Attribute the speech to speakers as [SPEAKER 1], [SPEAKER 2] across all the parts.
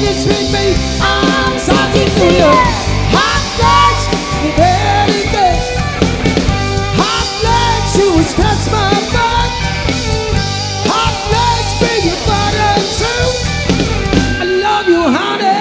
[SPEAKER 1] you treat me, I'm talking to you. Hot legs, very good. Hot legs, you touch my butt. Hot legs, bring your butter too. I love you, honey.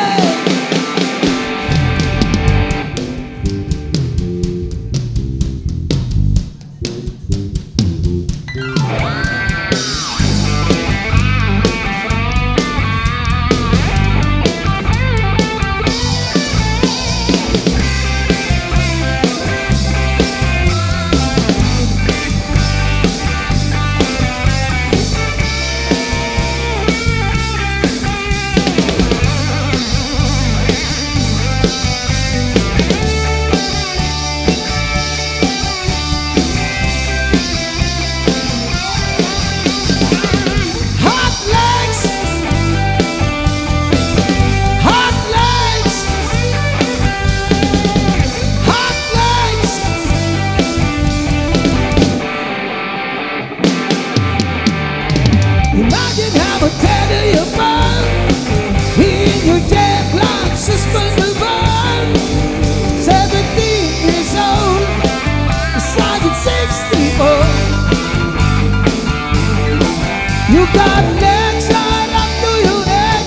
[SPEAKER 1] You got legs right up to your neck.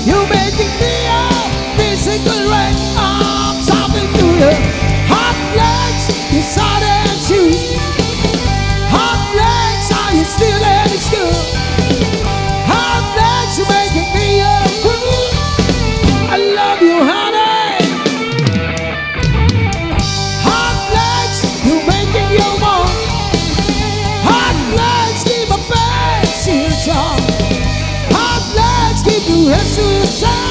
[SPEAKER 1] You making me a physical wreck. I'm talking to you. Hot legs, you saw that shoes. Hot legs, are you still at school? Hot legs, you making me a fool. I love you, honey. Hot legs, you making your mom. Hot legs, keep a bad. Hot legs keep you head to the side.